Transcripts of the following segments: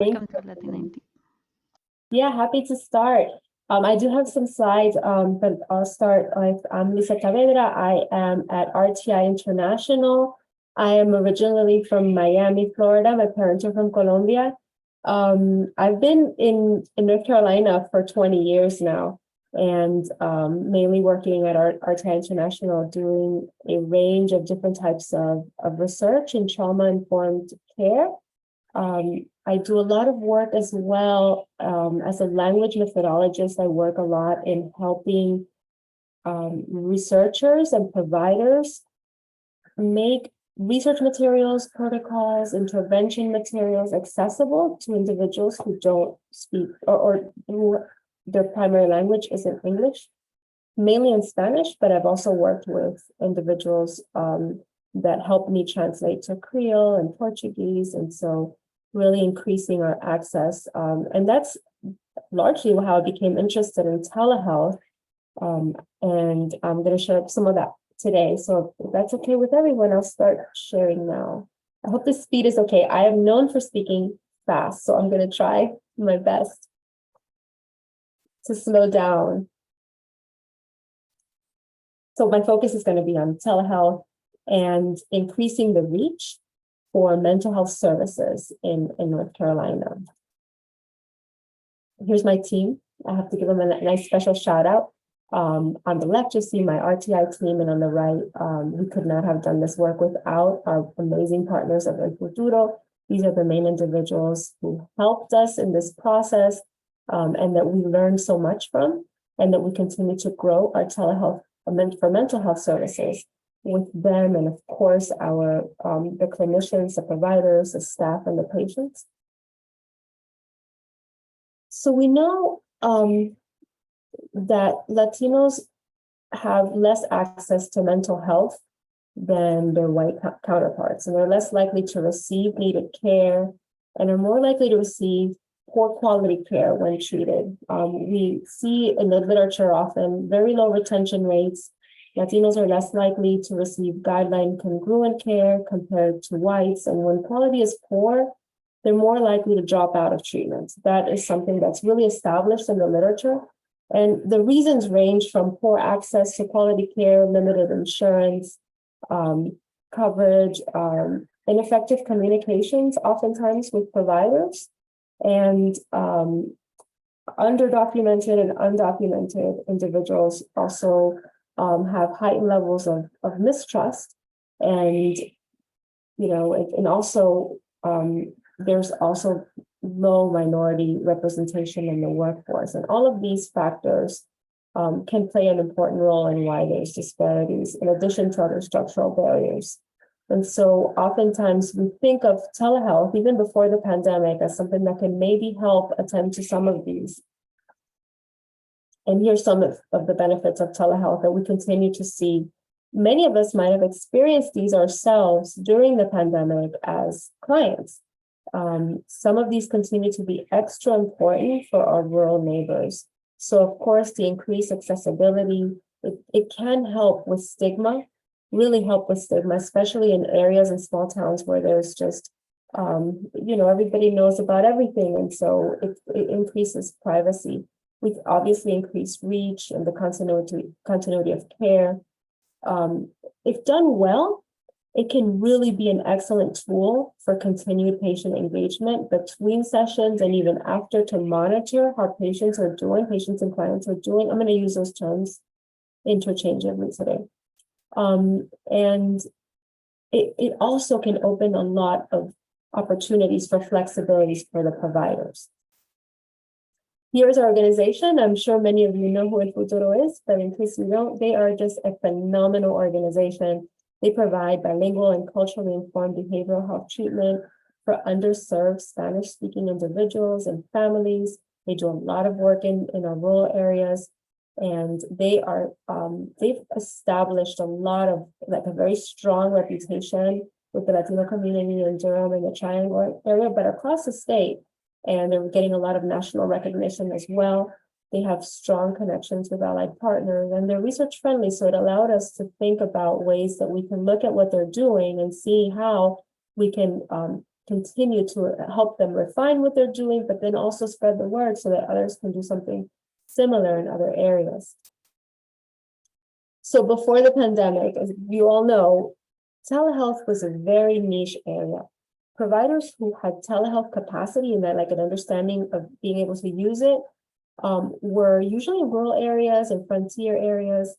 Welcome to Latina. Yeah, happy to start. I do have some slides, but I'll start with I'm Lissette Saavedra. I am at RTI International. I am originally from Miami, Florida. My parents are from Colombia. I've been in North Carolina for 20 years now, and mainly working at RTI International, doing a range of different types of research in trauma-informed care. I do a lot of work as well as a language methodologist. I work a lot in helping researchers and providers make research materials, protocols, intervention materials accessible to individuals who don't speak or who their primary language isn't English, mainly in Spanish, but I've also worked with individuals that help me translate to Creole and Portuguese. And so really increasing our access. And that's largely how I became interested in telehealth. And I'm going to share some of that today. So if that's okay with everyone, I'll start sharing now. I hope the speed is okay. I am known for speaking fast, so I'm going to try my best to slow down. So my focus is going to be on telehealth and increasing the reach for mental health services in North Carolina. Here's my team. I have to give them a nice special shout out. On the left, you'll see my RTI team, and on the right, we could not have done this work without our amazing partners of El Futuro. These are the main individuals who helped us in this process, and that we learned so much from, and that we continue to grow our telehealth for mental health services with them, and of course our the clinicians, the providers, the staff, and the patients. So we know that Latinos have less access to mental health than their white counterparts, and they're less likely to receive needed care and are more likely to receive poor quality care when treated. We see in the literature often very low retention rates. Latinos are less likely to receive guideline congruent care compared to whites. And when quality is poor, they're more likely to drop out of treatment. That is something that's really established in the literature. And the reasons range from poor access to quality care, limited insurance, coverage, ineffective communications, oftentimes with providers, and underdocumented and undocumented individuals also have heightened levels of mistrust, and and also there's also low minority representation in the workforce, and all of these factors can play an important role in why there's disparities, in addition to other structural barriers. And so oftentimes we think of telehealth, even before the pandemic, as something that can maybe help attend to some of these. And here's some of the benefits of telehealth that we continue to see. Many of us might have experienced these ourselves during the pandemic as clients. Some of these continue to be extra important for our rural neighbors. So of course, the increased accessibility, it can help with stigma, really help with stigma, especially in areas and small towns where there's just, everybody knows about everything. And so it increases privacy. We obviously increase reach and the continuity of care. If done well, it can really be an excellent tool for continued patient engagement between sessions and even after, to monitor how patients and clients are doing. I'm going to use those terms interchangeably today. And it also can open a lot of opportunities for flexibilities for the providers. Here's our organization. I'm sure many of you know who El Futuro is, but in case you don't, they are just a phenomenal organization. They provide bilingual and culturally informed behavioral health treatment for underserved Spanish-speaking individuals and families. They do a lot of work in our rural areas, and they've established a very strong reputation with the Latino community in Durham and the Triangle area, but across the state. And they're getting a lot of national recognition as well. They have strong connections with allied partners, and they're research friendly. So it allowed us to think about ways that we can look at what they're doing and see how we can continue to help them refine what they're doing, but then also spread the word so that others can do something similar in other areas. So before the pandemic, as you all know, telehealth was a very niche area. Providers who had telehealth capacity and that like an understanding of being able to use it were usually in rural areas and frontier areas.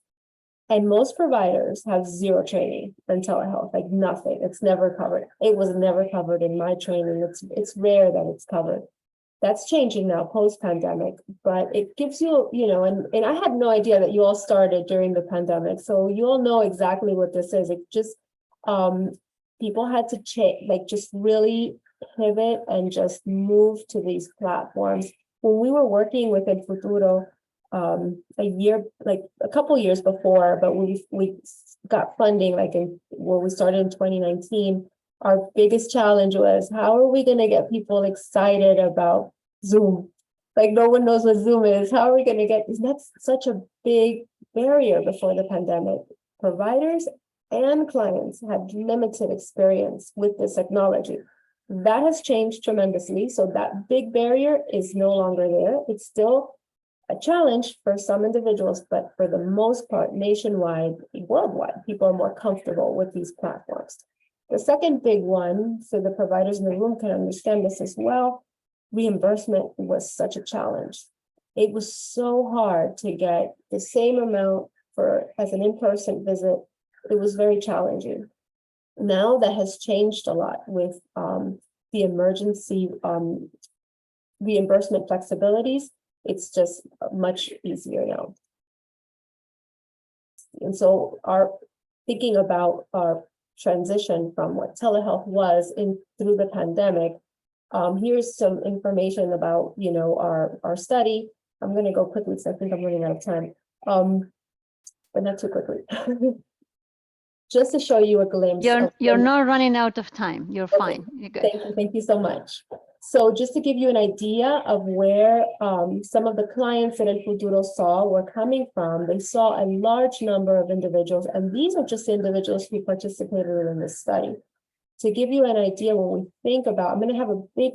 And most providers have zero training in telehealth, like nothing. It's never covered. It was never covered in my training. It's rare that it's covered. That's changing now post-pandemic, but it gives you, and I had no idea that you all started during the pandemic. So you all know exactly what this is. It just, people had to just really pivot and just move to these platforms. When we were working with El Futuro, a couple years before, but we got funding we started in 2019. Our biggest challenge was, how are we going to get people excited about Zoom? Like, no one knows what Zoom is. How are we going to get, that's such a big barrier before the pandemic. Providers and clients had limited experience with this technology. That has changed tremendously. So that big barrier is no longer there. It's still a challenge for some individuals, but for the most part, nationwide, worldwide, people are more comfortable with these platforms. The second big one, so the providers in the room can understand this as well, reimbursement was such a challenge. It was so hard to get the same amount as an in-person visit. It was very challenging. Now that has changed a lot with the emergency reimbursement flexibilities. It's just much easier now. And so thinking about our transition from what telehealth was through the pandemic, here's some information about, our study. I'm going to go quickly because I think I'm running out of time, but not too quickly. Just to show you a glimpse. You're not running out of time. You're fine. You're good. Thank you so much. So just to give you an idea of where some of the clients that El Futuro saw were coming from, they saw a large number of individuals, and these are just the individuals who participated in this study. To give you an idea, when we think about, I'm going to have a big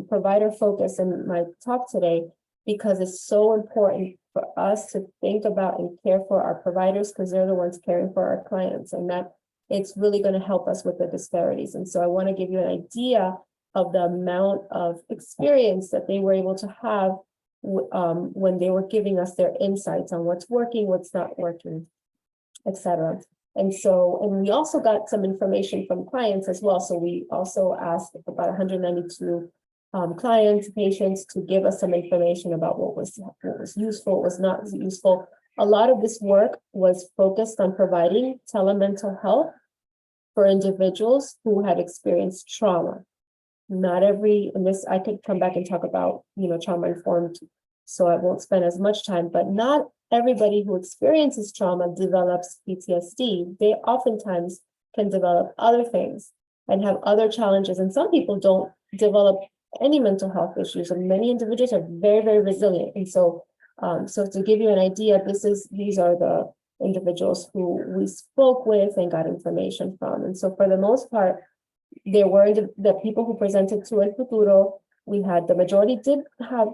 provider focus in my talk today, because it's so important for us to think about and care for our providers, because they're the ones caring for our clients, and that it's really going to help us with the disparities. And so I want to give you an idea of the amount of experience that they were able to have when they were giving us their insights on what's working, what's not working, etc. And we also got some information from clients as well. So we also asked about 192 clients, patients, to give us some information about what was useful, what was not useful. A lot of this work was focused on providing telemental health for individuals who had experienced trauma. Not every, and this I could come back and talk about, trauma informed, so I won't spend as much time, but not everybody who experiences trauma develops PTSD. They oftentimes can develop other things and have other challenges. And some people don't develop any mental health issues, and many individuals are very, very resilient. And so to give you an idea, these are the individuals who we spoke with and got information from. And so for the most part, there were the people who presented to El Futuro. We had, the majority did have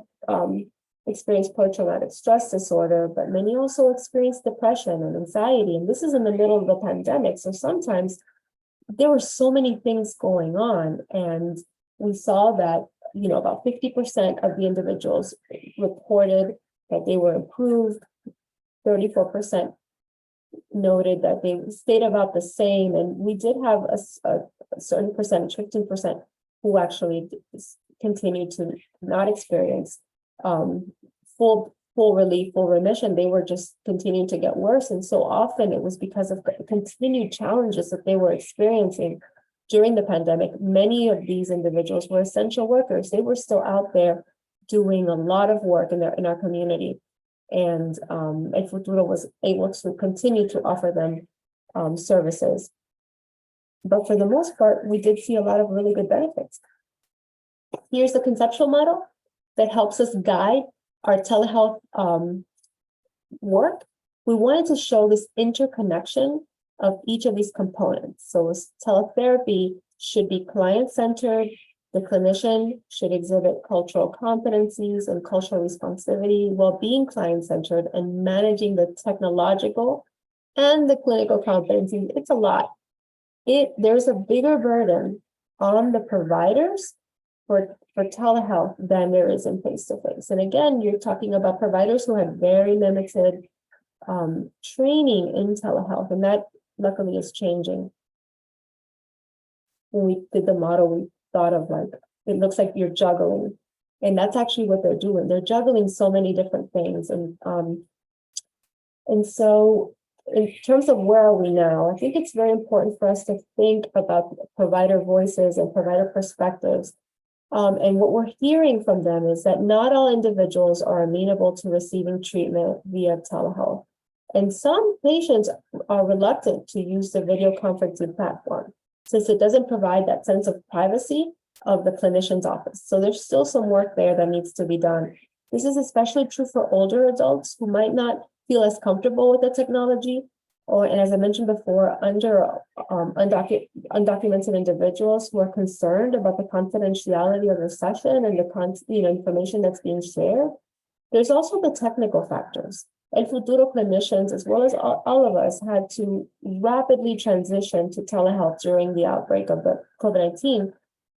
experienced post-traumatic stress disorder, but many also experienced depression and anxiety. And this is in the middle of the pandemic. So sometimes there were so many things going on. And we saw that, about 50% of the individuals reported that they were improved. 34% noted that they stayed about the same. And we did have a certain percentage, 15%, who actually continued to not experience full relief, full remission. They were just continuing to get worse. And so often it was because of the continued challenges that they were experiencing during the pandemic. Many of these individuals were essential workers. They were still out there doing a lot of work in our community. And El Futuro was able to continue to offer them services. But for the most part, we did see a lot of really good benefits. Here's the conceptual model that helps us guide our telehealth work. We wanted to show this interconnection of each of these components. So teletherapy should be client-centered. The clinician should exhibit cultural competencies and cultural responsivity while being client-centered and managing the technological and the clinical competencies. It's a lot. There's a bigger burden on the providers for telehealth than there is in face-to-face. And again, you're talking about providers who have very limited training in telehealth, and that luckily is changing. When we did the model, we thought of like, it looks like you're juggling, and that's actually what they're doing. They're juggling so many different things. And so in terms of where are we now, I think it's very important for us to think about provider voices and provider perspectives. And what we're hearing from them is that not all individuals are amenable to receiving treatment via telehealth. And some patients are reluctant to use the video conferencing platform since it doesn't provide that sense of privacy of the clinician's office. So there's still some work there that needs to be done. This is especially true for older adults who might not feel as comfortable with the technology, and as I mentioned before, undocumented individuals who are concerned about the confidentiality of the session and the information that's being shared. There's also the technical factors. El Futuro clinicians, as well as all of us, had to rapidly transition to telehealth during the outbreak of the COVID-19,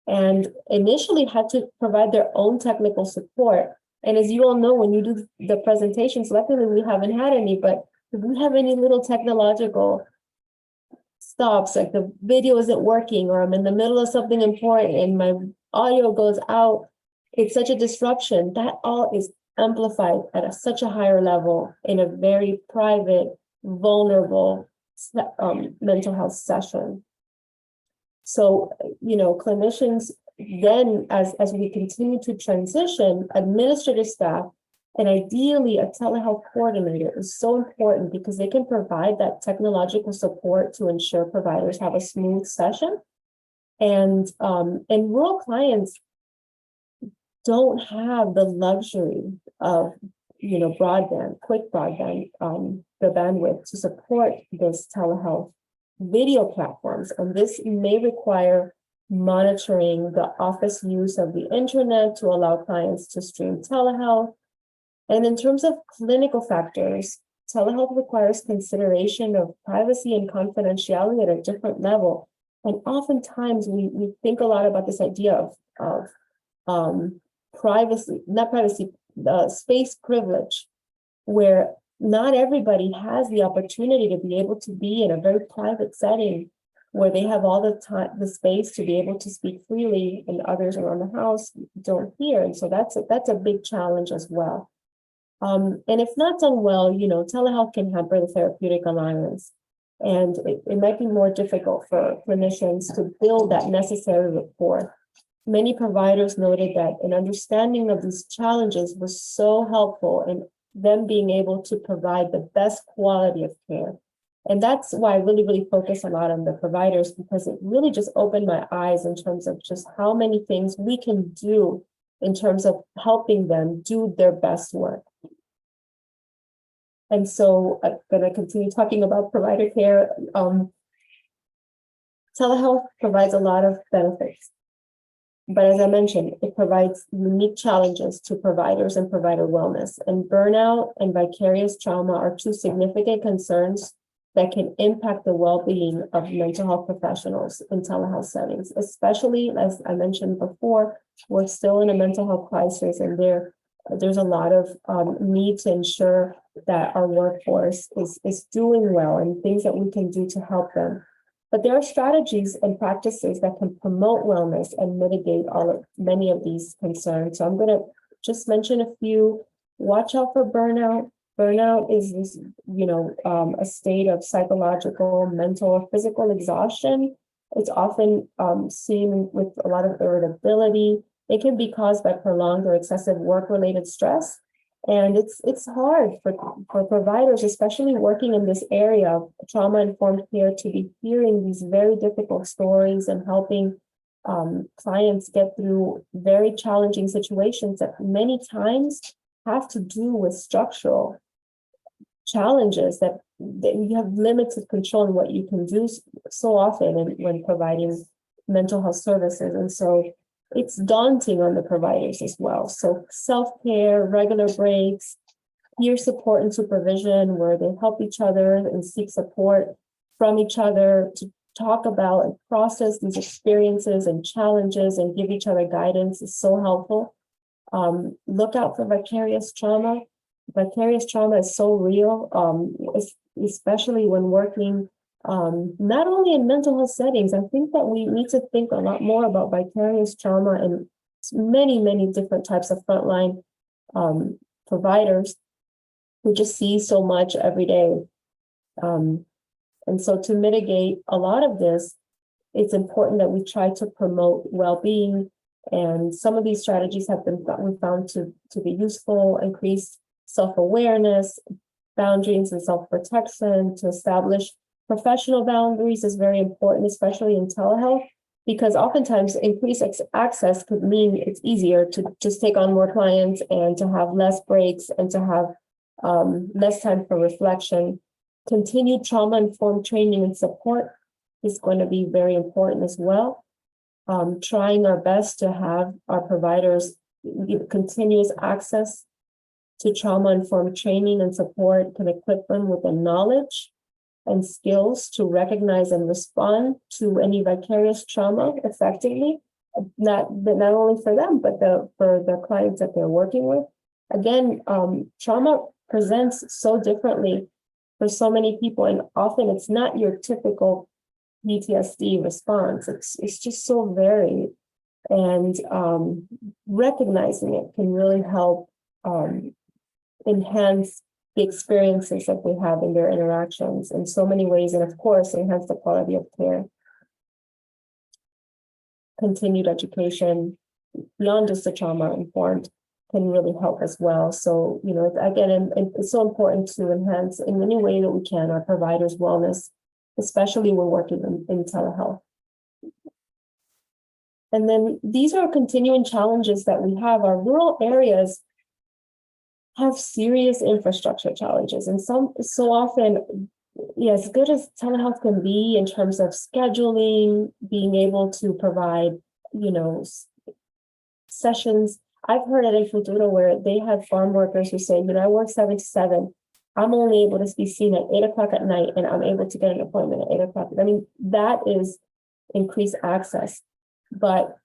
and initially had to provide their own technical support. And as you all know, when you do the presentations, luckily we haven't had any, but if we have any little technological stops, like the video isn't working, or I'm in the middle of something important and my audio goes out, it's such a disruption. That all is amplified at such a higher level in a very private, vulnerable mental health session. So, clinicians then, as we continue to transition, administrative staff and ideally a telehealth coordinator is so important because they can provide that technological support to ensure providers have a smooth session. And rural clients don't have the luxury of broadband, quick broadband, the bandwidth to support this telehealth video platforms. And this may require monitoring the office use of the internet to allow clients to stream telehealth. And in terms of clinical factors, telehealth requires consideration of privacy and confidentiality at a different level. And oftentimes we think a lot about this idea of space privilege, where not everybody has the opportunity to be able to be in a very private setting where they have all the time, the space to be able to speak freely, and others around the house don't hear. And so that's a big challenge as well. And if not done well, telehealth can hamper the therapeutic alliance. And it might be more difficult for clinicians to build that necessary rapport. Many providers noted that an understanding of these challenges was so helpful in them being able to provide the best quality of care. And that's why I really, really focus a lot on the providers, because it really just opened my eyes in terms of just how many things we can do in terms of helping them do their best work. And so I'm going to continue talking about provider care. Telehealth provides a lot of benefits. But as I mentioned, it provides unique challenges to providers and provider wellness. And burnout and vicarious trauma are two significant concerns that can impact the well-being of mental health professionals in telehealth settings, especially, as I mentioned before, we're still in a mental health crisis, and there's a lot of need to ensure that our workforce is doing well and things that we can do to help them. But there are strategies and practices that can promote wellness and mitigate many of these concerns. So I'm going to just mention a few. Watch out for burnout. Burnout is this, a state of psychological, mental, or physical exhaustion. It's often seen with a lot of irritability. It can be caused by prolonged or excessive work-related stress. And it's hard for providers, especially working in this area of trauma-informed care, to be hearing these very difficult stories and helping clients get through very challenging situations that many times have to do with structural challenges that you have limited control in what you can do so often when providing mental health services. And so it's daunting on the providers as well. So self-care, regular breaks, peer support and supervision, where they help each other and seek support from each other to talk about and process these experiences and challenges and give each other guidance is so helpful. Look out for vicarious trauma. Vicarious trauma is so real, especially when working not only in mental health settings. I think that we need to think a lot more about vicarious trauma and many, many different types of frontline providers who just see so much every day. And so to mitigate a lot of this, it's important that we try to promote well-being. And some of these strategies have been found to be useful, increase self-awareness, boundaries and self-protection, to establish professional boundaries is very important, especially in telehealth, because oftentimes increased access could mean it's easier to just take on more clients and to have less breaks and to have less time for reflection. Continued trauma-informed training and support is going to be very important as well. Trying our best to have our providers give continuous access to trauma-informed training and support can equip them with the knowledge and skills to recognize and respond to any vicarious trauma effectively, not only for them, but for the clients that they're working with. Again, trauma presents so differently for so many people, and often it's not your typical PTSD response. It's just so varied, and recognizing it can really help enhance the experiences that they have in their interactions in so many ways, and of course, enhance the quality of care. Continued education beyond just the trauma-informed can really help as well. So, you know, again, it's so important to enhance in any way that we can our providers' wellness, especially when working in telehealth. And then these are continuing challenges that we have. Our rural areas have serious infrastructure challenges, and so often, as good as telehealth can be in terms of scheduling, being able to provide, you know, sessions. I've heard at El Futuro where they have farm workers who say, you know, I work 7 to 7. I'm only able to be seen at 8 o'clock at night, and I'm able to get an appointment at 8 o'clock. I mean, that is increased access, but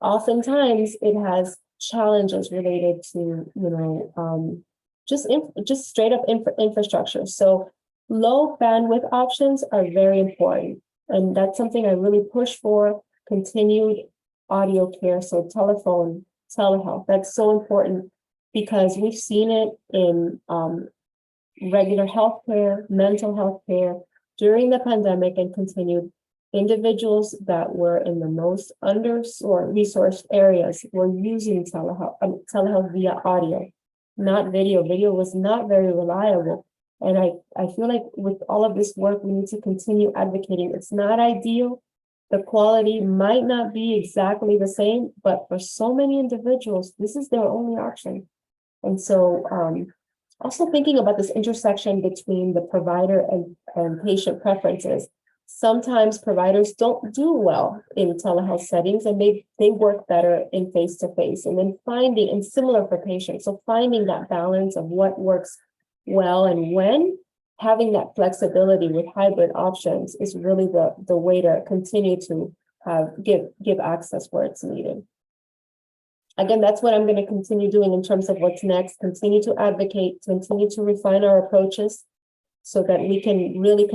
oftentimes it has challenges related to, you know, just straight up infrastructure. So low bandwidth options are very important, and that's something I really push for. Continued audio care, so telephone, telehealth. That's so important because we've seen it in regular healthcare, mental health care during the pandemic, and continued. Individuals that were in the most under-resourced areas were using telehealth via audio, not video. Video was not very reliable. And I feel like with all of this work, we need to continue advocating. It's not ideal. The quality might not be exactly the same, but for so many individuals, this is their only option. And so also thinking about this intersection between the provider and patient preferences. Sometimes providers don't do well in telehealth settings, and they work better in face-to-face, and then finding, and similar for patients, so finding that balance of what works well and when, having that flexibility with hybrid options is really the way to continue to give access where it's needed. Again, that's what I'm going to continue doing in terms of what's next, continue to advocate, continue to refine our approaches, so that we can really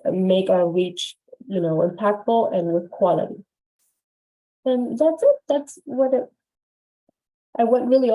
make our reach, you know, impactful and with quality. And that's it. That's what I went really